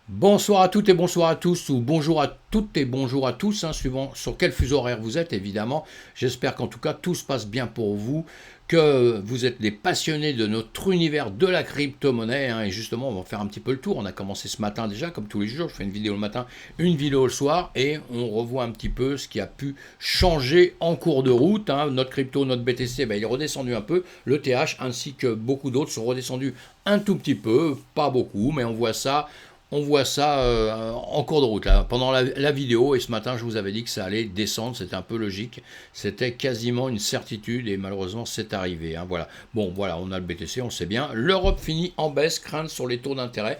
Bonsoir à toutes et bonsoir à tous, ou bonjour à toutes et bonjour à tous, hein, suivant sur quel fuseau horaire vous êtes, évidemment. J'espère qu'en tout cas tout se passe bien pour vous, que vous êtes des passionnés de notre univers de la crypto-monnaie, hein, et justement, on va faire un petit peu le tour. On a commencé ce matin déjà, comme tous les jours. Je fais une vidéo le matin, une vidéo le soir, et on revoit un petit peu ce qui a pu changer en cours de route, hein. Notre crypto, notre BTC, ben, il est redescendu un peu. Le TH ainsi que beaucoup d'autres sont redescendus un tout petit peu, pas beaucoup, mais on voit ça en cours de route, là, pendant la vidéo, et ce matin, je vous avais dit que ça allait descendre, c'était un peu logique, c'était quasiment une certitude, et malheureusement, c'est arrivé, hein, voilà. Bon, voilà, on a le BTC, on le sait bien. L'Europe finit en baisse, crainte sur les taux d'intérêt.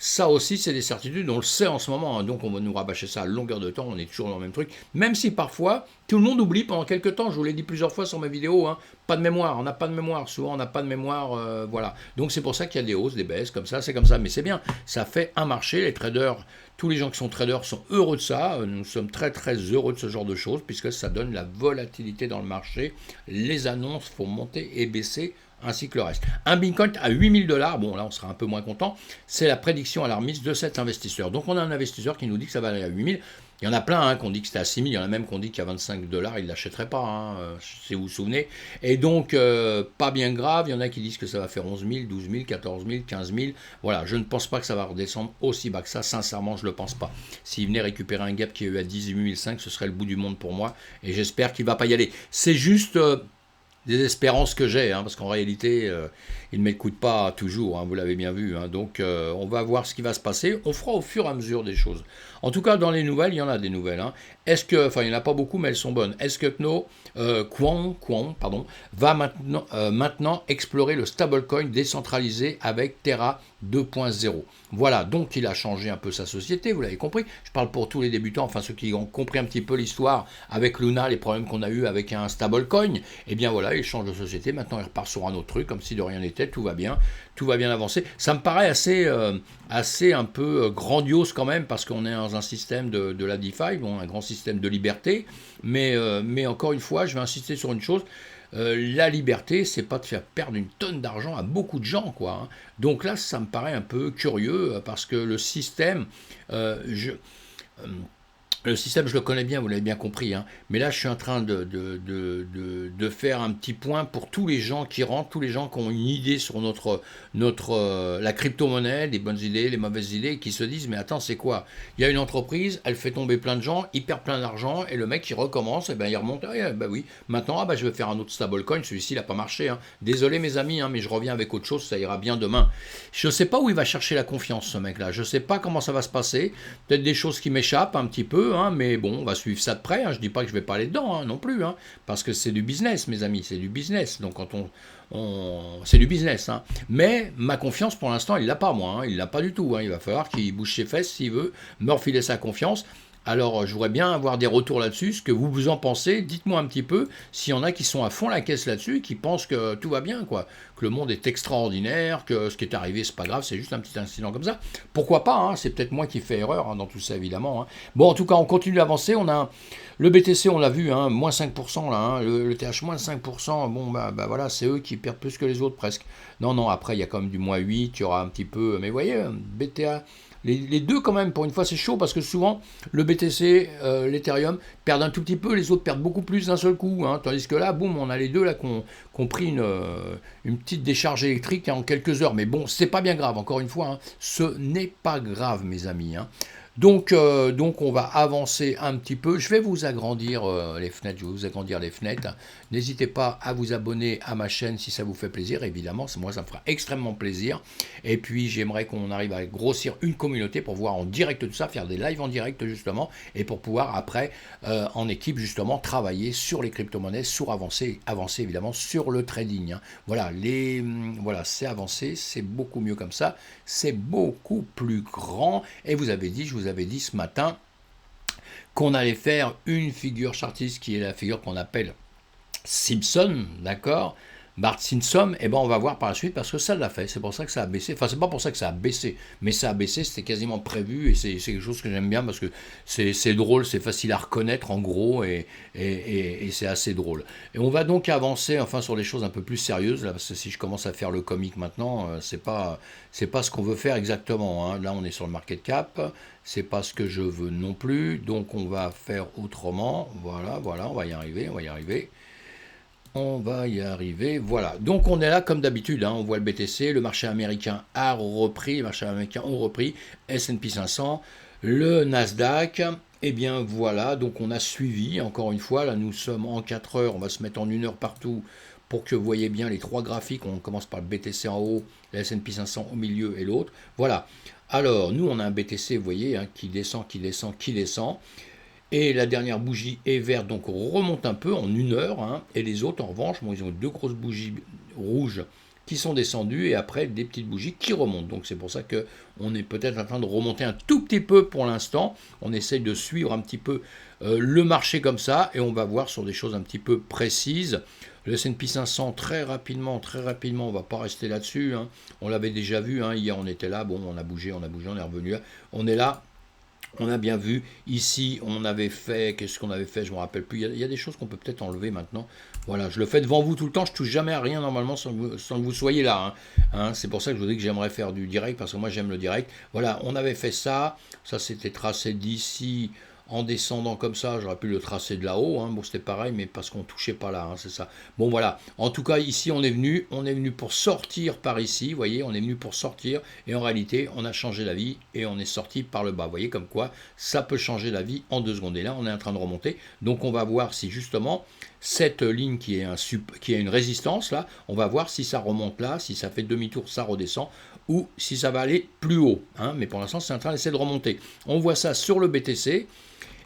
Ça aussi, c'est des certitudes, on le sait en ce moment, hein, donc on va nous rabâcher ça à longueur de temps, on est toujours dans le même truc, même si parfois, tout le monde oublie pendant quelques temps, je vous l'ai dit plusieurs fois sur mes vidéos, hein, pas de mémoire, on n'a pas de mémoire, souvent on n'a pas de mémoire, voilà. Donc c'est pour ça qu'il y a des hausses, des baisses, comme ça, c'est comme ça, mais c'est bien, ça fait un marché, les traders, tous les gens qui sont traders sont heureux de ça, nous sommes très très heureux de ce genre de choses, puisque ça donne la volatilité dans le marché, les annonces font monter et baisser, ainsi que le reste. Un Bitcoin à 8 000 $, bon là on sera un peu moins content, c'est la prédiction alarmiste de cet investisseur. Donc on a un investisseur qui nous dit que ça va aller à 8 000. Il y en a plein hein, qui ont dit que c'était à 6 000, il y en a même qui ont dit qu'à 25 $, ils ne l'achèteraient pas, hein, si vous vous souvenez. Et donc, pas bien grave, il y en a qui disent que ça va faire 11 000, 12 000, 14 000, 15 000. Voilà, je ne pense pas que ça va redescendre aussi bas que ça, sincèrement, je ne le pense pas. S'il venait récupérer un gap qui est eu à 18 500, ce serait le bout du monde pour moi, et j'espère qu'il ne va pas y aller. C'est juste des espérances que j'ai, hein, parce qu'en réalité, il ne m'écoute pas toujours, hein, vous l'avez bien vu. Hein, donc, on va voir ce qui va se passer. On fera au fur et à mesure des choses. En tout cas, dans les nouvelles, il y en a des nouvelles. Hein. Est-ce que, enfin, il n'y en a pas beaucoup, mais elles sont bonnes. Est-ce que Kwon, pardon, va maintenant explorer le stablecoin décentralisé avec Terra 2.0. Voilà, donc il a changé un peu sa société, vous l'avez compris. Je parle pour tous les débutants, enfin ceux qui ont compris un petit peu l'histoire avec Luna, les problèmes qu'on a eu avec un stablecoin. Eh bien voilà, il change de société, maintenant il repart sur un autre truc, comme si de rien n'était, tout va bien avancer. Ça me paraît assez un peu grandiose quand même, parce qu'on est dans un système de la DeFi, bon, un grand système de liberté, mais encore une fois, je vais insister sur une chose, la liberté, c'est pas de faire perdre une tonne d'argent à beaucoup de gens, quoi. Hein. Donc là, ça me paraît un peu curieux, parce que le système, euh, le système, je le connais bien, vous l'avez bien compris, hein. Mais là, je suis en train de faire un petit point pour tous les gens qui rentrent, tous les gens qui ont une idée sur la crypto-monnaie, les bonnes idées, les mauvaises idées, qui se disent, mais attends, c'est quoi? Il y a une entreprise, elle fait tomber plein de gens, il perd plein d'argent, et le mec, il recommence, et ben il remonte, ah, ben oui, maintenant, ah, ben, je vais faire un autre stablecoin, celui-ci, il n'a pas marché. Hein. Désolé, mes amis, hein, mais je reviens avec autre chose, ça ira bien demain. Je ne sais pas où il va chercher la confiance, ce mec-là. Je ne sais pas comment ça va se passer. Peut-être des choses qui m'échappent un petit peu, hein, mais bon, on va suivre ça de près. Hein. Je ne dis pas que je ne vais pas aller dedans hein, non plus, hein, parce que c'est du business, mes amis, c'est du business. Donc quand c'est du business. Hein. Mais ma confiance, pour l'instant, il l'a pas, moi. Hein. Il l'a pas du tout. Hein. Il va falloir qu'il bouge ses fesses s'il veut me refiler sa confiance. Alors, je voudrais bien avoir des retours là-dessus, ce que vous en pensez. Dites-moi un petit peu s'il y en a qui sont à fond la caisse là-dessus, qui pensent que tout va bien, quoi, que le monde est extraordinaire, que ce qui est arrivé, c'est pas grave, c'est juste un petit incident comme ça. Pourquoi pas, hein, c'est peut-être moi qui fais erreur hein, dans tout ça, évidemment. Hein. Bon, en tout cas, on continue d'avancer. On a le BTC, on l'a vu, hein, moins 5% là, hein, le TH moins 5%. Bon, bah voilà, c'est eux qui perdent plus que les autres presque. Non, non, après, il y a quand même du moins 8, il y aura un petit peu. Mais vous voyez, BTA. Les deux quand même, pour une fois c'est chaud parce que souvent le BTC, l'Ethereum perdent un tout petit peu, les autres perdent beaucoup plus d'un seul coup. Hein, tandis que là, boum, on a les deux là qui ont pris une petite décharge électrique en quelques heures. Mais bon, c'est pas bien grave, encore une fois, hein, ce n'est pas grave mes amis. Hein. Donc on va avancer un petit peu. Je vais vous agrandir les fenêtres. Je vais vous agrandir les fenêtres. N'hésitez pas à vous abonner à ma chaîne si ça vous fait plaisir. Évidemment, moi ça me fera extrêmement plaisir. Et puis j'aimerais qu'on arrive à grossir une communauté pour voir en direct tout ça, faire des lives en direct justement, et pour pouvoir après en équipe justement travailler sur les crypto-monnaies, sur avancer évidemment sur le trading. Hein. Voilà, c'est avancé, c'est beaucoup mieux comme ça, c'est beaucoup plus grand. Et je vous avais dit ce matin qu'on allait faire une figure chartiste qui est la figure qu'on appelle Simpson, d'accord? Bart Simpson, et ben on va voir par la suite parce que ça l'a fait. C'est pour ça que ça a baissé. Enfin, c'est pas pour ça que ça a baissé, mais ça a baissé. C'était quasiment prévu et c'est quelque chose que j'aime bien parce que c'est drôle, c'est facile à reconnaître en gros et c'est assez drôle. Et on va donc avancer enfin sur les choses un peu plus sérieuses là parce que si je commence à faire le comique maintenant, c'est pas ce qu'on veut faire exactement. Hein. Là, on est sur le market cap. C'est pas ce que je veux non plus. Donc, on va faire autrement. Voilà, voilà, on va y arriver, on va y arriver. On va y arriver, voilà. Donc on est là comme d'habitude, hein. On voit le BTC, le marché américain a repris, les marchés américains ont repris, S&P 500, le Nasdaq, et bien voilà, donc on a suivi, encore une fois, là nous sommes en 4 heures, on va se mettre en 1 heure partout pour que vous voyez bien les trois graphiques, on commence par le BTC en haut, le S&P 500 au milieu et l'autre, voilà. Alors nous on a un BTC, vous voyez, hein, qui descend, qui descend, qui descend, et la dernière bougie est verte, donc on remonte un peu en 1 heure. Hein, et les autres, en revanche, bon, ils ont deux grosses bougies rouges qui sont descendues et après des petites bougies qui remontent. Donc c'est pour ça qu'on est peut-être en train de remonter un tout petit peu pour l'instant. On essaye de suivre un petit peu le marché comme ça et on va voir sur des choses un petit peu précises. Le S&P 500, très rapidement, on ne va pas rester là-dessus. Hein. On l'avait déjà vu, hein, hier on était là, bon, on a bougé, on est revenu là. On est là. On a bien vu, ici, on avait fait, qu'est-ce qu'on avait fait, je ne me rappelle plus, il y a des choses qu'on peut peut-être enlever maintenant. Voilà, je le fais devant vous tout le temps, je touche jamais à rien normalement sans que vous soyez là. Hein, c'est pour ça que je vous dis que j'aimerais faire du direct, parce que moi j'aime le direct. Voilà, on avait fait ça, ça c'était tracé d'ici, en descendant comme ça, j'aurais pu le tracer de là-haut, hein. Bon c'était pareil, mais parce qu'on touchait pas là, hein, c'est ça. Bon voilà, en tout cas ici on est venu pour sortir par ici, vous voyez, on est venu pour sortir, et en réalité on a changé la vie, et on est sorti par le bas, vous voyez comme quoi ça peut changer la vie en 2 secondes, et là on est en train de remonter, donc on va voir si justement cette ligne qui est une résistance là, on va voir si ça remonte là, si ça fait demi-tour, ça redescend, ou si ça va aller plus haut, hein. Mais pour l'instant c'est en train d'essayer de remonter. On voit ça sur le BTC,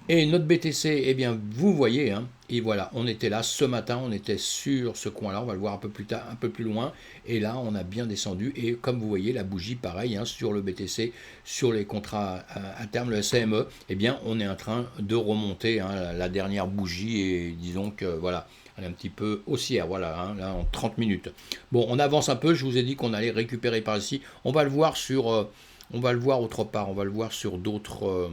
et notre BTC, eh bien, vous voyez, hein, et voilà, on était là ce matin, on était sur ce coin-là, on va le voir un peu plus tard, un peu plus loin, et là, on a bien descendu, et comme vous voyez, la bougie, pareil, hein, sur le BTC, sur les contrats à terme, le CME, eh bien, on est en train de remonter, hein, la dernière bougie, et disons que, voilà, elle est un petit peu haussière, voilà, hein, là, en 30 minutes. Bon, on avance un peu, je vous ai dit qu'on allait récupérer par ici, on va le voir sur, on va le voir autre part, on va le voir sur d'autres...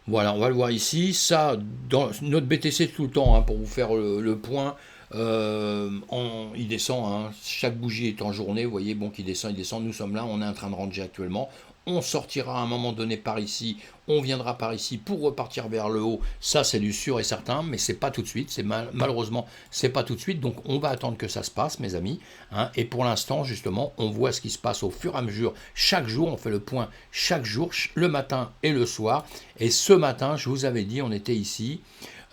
Voilà, on va le voir ici. Ça, dans notre BTC tout le temps, hein, pour vous faire le point, il descend. Hein, chaque bougie est en journée. Vous voyez, bon, qui descend, il descend. Nous sommes là, on est en train de ranger actuellement. On sortira à un moment donné par ici. On viendra par ici pour repartir vers le haut. Ça, c'est du sûr et certain, mais c'est pas tout de suite. Malheureusement, c'est pas tout de suite. Donc, on va attendre que ça se passe, mes amis. Hein, et pour l'instant, justement, on voit ce qui se passe au fur et à mesure. Chaque jour, on fait le point chaque jour, le matin et le soir. Et ce matin, je vous avais dit, on était ici.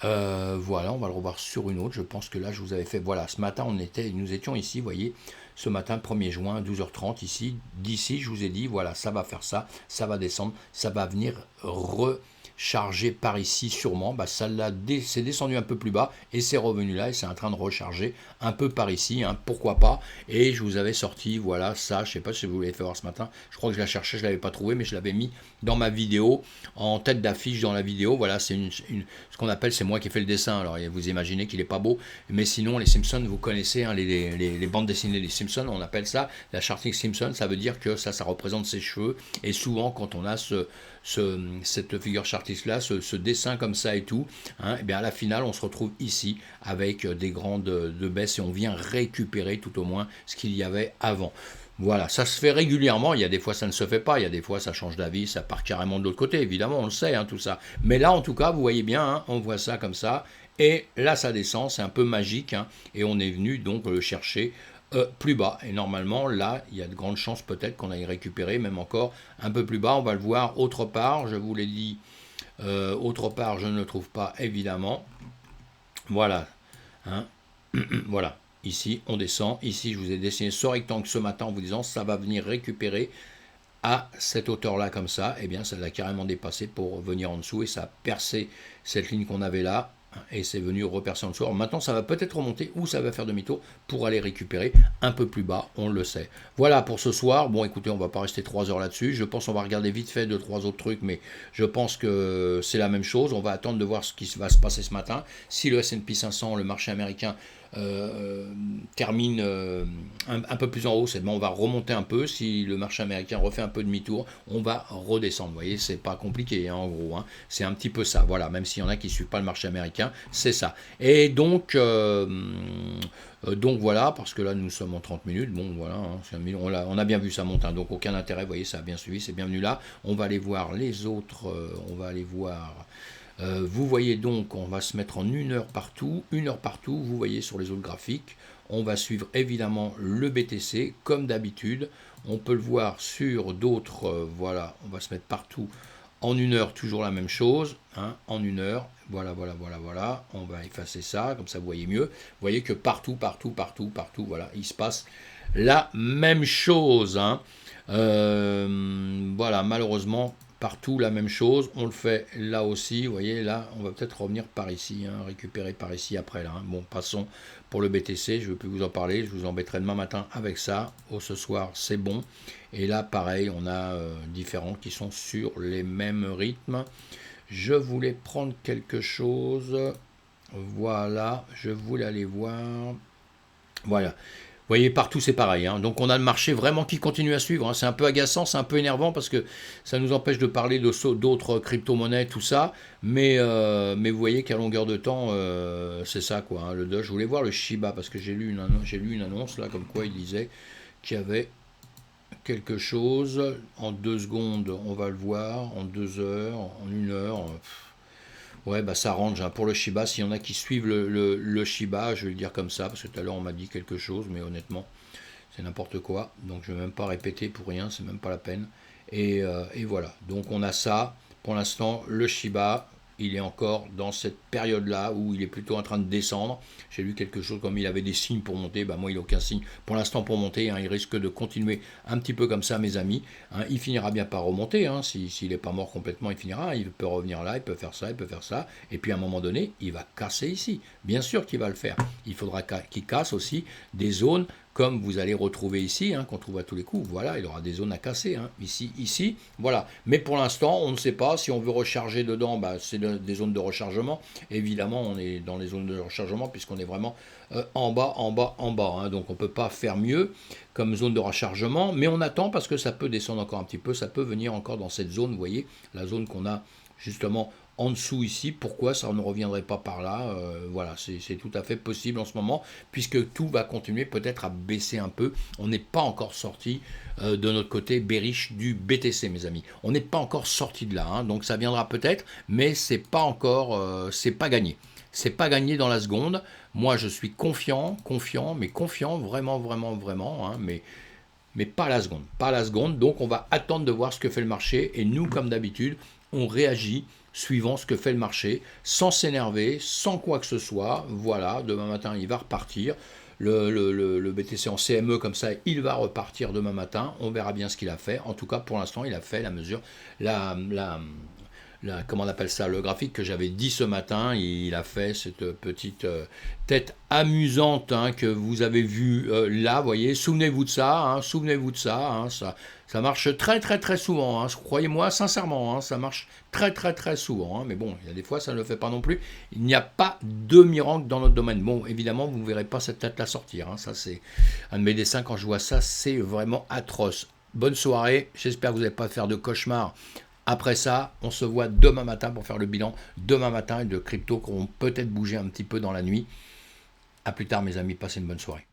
Voilà, on va le revoir sur une autre. Je pense que là, je vous avais fait. Voilà, ce matin, nous étions ici, vous voyez. Ce matin, 1er juin, 12h30, ici. D'ici, je vous ai dit, voilà, ça va faire ça, ça va descendre, ça va venir recharger par ici sûrement. Bah, c'est descendu un peu plus bas et c'est revenu là et c'est en train de recharger un peu par ici, hein, pourquoi pas. Et je vous avais sorti, voilà, ça, je sais pas si vous l'avez fait voir ce matin. Je crois que je la cherchais, je l'avais pas trouvé, mais je l'avais mis dans ma vidéo, en tête d'affiche dans la vidéo. Voilà, c'est ce qu'on appelle, c'est moi qui ai fait le dessin. Alors, vous imaginez qu'il est pas beau, mais sinon, les Simpsons, vous connaissez, hein, les bandes dessinées des Simpsons, on appelle ça la Charting Simpson. Ça veut dire que ça représente ses cheveux. Et souvent, quand on a cette figure chartiste là, ce dessin comme ça et tout, hein, et bien à la finale, on se retrouve ici avec des grandes de baisse et on vient récupérer tout au moins ce qu'il y avait avant. Voilà, ça se fait régulièrement, il y a des fois ça ne se fait pas, il y a des fois ça change d'avis, ça part carrément de l'autre côté, évidemment, on le sait, hein, tout ça. Mais là, en tout cas, vous voyez bien, hein, on voit ça comme ça, et là ça descend, c'est un peu magique, hein, et on est venu donc le chercher plus bas. Et normalement, là, il y a de grandes chances peut-être qu'on aille récupérer, même encore un peu plus bas, on va le voir autre part, je vous l'ai dit, autre part, je ne le trouve pas, évidemment. Voilà, hein, voilà. Ici, on descend. Ici, je vous ai dessiné ce rectangle ce matin en vous disant ça va venir récupérer à cette hauteur-là comme ça. Eh bien, ça l'a carrément dépassé pour venir en dessous et ça a percé cette ligne qu'on avait là et c'est venu repercer en dessous. Alors maintenant, ça va peut-être remonter ou ça va faire demi-tour pour aller récupérer un peu plus bas, on le sait. Voilà pour ce soir. Bon, écoutez, on va pas rester 3 heures là-dessus. Je pense qu'on va regarder vite fait 2-3 autres trucs, mais je pense que c'est la même chose. On va attendre de voir ce qui va se passer ce matin. Si le S&P 500, le marché américain, termine un peu plus en haut, c'est bon, on va remonter un peu. Si le marché américain refait un peu demi-tour, on va redescendre. Vous voyez, c'est pas compliqué, hein, en gros. Hein. C'est un petit peu ça. Voilà, même s'il y en a qui ne suivent pas le marché américain, c'est ça. Et donc voilà, parce que là nous sommes en 30 minutes, bon voilà, hein, on a bien vu ça monter, hein, donc aucun intérêt, vous voyez, ça a bien suivi, c'est bienvenu là. On va aller voir les autres, on va aller voir, vous voyez donc, on va se mettre en une heure partout, vous voyez sur les autres graphiques, on va suivre évidemment le BTC, comme d'habitude, on peut le voir sur d'autres, voilà, on va se mettre partout. En une heure, toujours la même chose, hein, en une heure, voilà, on va effacer ça, comme ça vous voyez mieux. Vous voyez que partout, voilà, il se passe la même chose. Hein. Voilà, malheureusement, partout la même chose, on le fait là aussi, vous voyez, là, on va peut-être revenir par ici, hein, récupérer par ici après, là. Hein. Bon, passons pour le BTC, je ne veux plus vous en parler, je vous embêterai demain matin avec ça. Oh, ce soir, c'est bon. Et là, pareil, on a différents qui sont sur les mêmes rythmes. Je voulais prendre quelque chose. Voilà, je voulais aller voir. Voilà. Vous voyez, partout c'est pareil. Hein. Donc on a le marché vraiment qui continue à suivre. Hein. C'est un peu agaçant, c'est un peu énervant parce que ça nous empêche de parler d'autres crypto-monnaies, tout ça. Mais vous voyez qu'à longueur de temps, c'est ça quoi. Hein. Le Doge, je voulais voir le Shiba parce que j'ai lu une annonce là comme quoi il disait qu'il y avait quelque chose. En 2 secondes, on va le voir. En 2 heures, en 1 heure. Ouais, bah ça range hein. Pour le Shiba. S'il y en a qui suivent le Shiba, je vais le dire comme ça, parce que tout à l'heure on m'a dit quelque chose, mais honnêtement, c'est n'importe quoi. Donc je ne vais même pas répéter pour rien, c'est même pas la peine. Et voilà. Donc on a ça. Pour l'instant, le Shiba, il est encore dans cette période-là où il est plutôt en train de descendre. J'ai lu quelque chose comme il avait des signes pour monter. Bah moi, il n'a aucun signe pour l'instant pour monter. Hein. Il risque de continuer un petit peu comme ça, mes amis. Hein. Il finira bien par remonter. Hein. S'il n'est pas mort complètement, il finira. Il peut revenir là, il peut faire ça, il peut faire ça. Et puis à un moment donné, il va casser ici. Bien sûr qu'il va le faire. Il faudra qu'il casse aussi des zones comme vous allez retrouver ici, hein, qu'on trouve à tous les coups. Voilà, il aura des zones à casser, hein, ici, voilà. Mais pour l'instant, on ne sait pas. Si on veut recharger dedans, bah, c'est des zones de rechargement. Évidemment, on est dans les zones de rechargement puisqu'on est vraiment en bas. Hein, donc on ne peut pas faire mieux comme zone de rechargement. Mais on attend parce que ça peut descendre encore un petit peu. Ça peut venir encore dans cette zone, vous voyez, la zone qu'on a justement en dessous ici, pourquoi ça ne reviendrait pas par là, voilà, c'est tout à fait possible en ce moment, puisque tout va continuer peut-être à baisser un peu. On n'est pas encore sorti de notre côté bearish du BTC, mes amis. On n'est pas encore sorti de là, hein, donc ça viendra peut-être, mais c'est pas encore, c'est pas gagné. C'est pas gagné dans la seconde. Moi, je suis confiant, vraiment, hein, mais pas la seconde, pas la seconde. Donc on va attendre de voir ce que fait le marché, et nous, comme d'habitude, on réagit suivant ce que fait le marché, sans s'énerver, sans quoi que ce soit. Voilà, demain matin, il va repartir. Le BTC en CME, comme ça, il va repartir demain matin. On verra bien ce qu'il a fait. En tout cas, pour l'instant, il a fait la mesure, comment on appelle ça, le graphique que j'avais dit ce matin. Il a fait cette petite tête amusante hein, que vous avez vue là, voyez. Souvenez-vous de ça, hein, ça marche très souvent, hein, croyez-moi sincèrement, hein, ça marche très souvent, hein, mais bon, il y a des fois ça ne le fait pas non plus. Il n'y a pas de miracle dans notre domaine. Bon, évidemment, vous ne verrez pas cette tête-là sortir, hein, ça c'est un de mes dessins, quand je vois ça, c'est vraiment atroce. Bonne soirée, j'espère que vous n'allez pas faire de cauchemar. Après ça, on se voit demain matin pour faire le bilan demain matin et de crypto qui vont peut-être bouger un petit peu dans la nuit. A plus tard mes amis, passez une bonne soirée.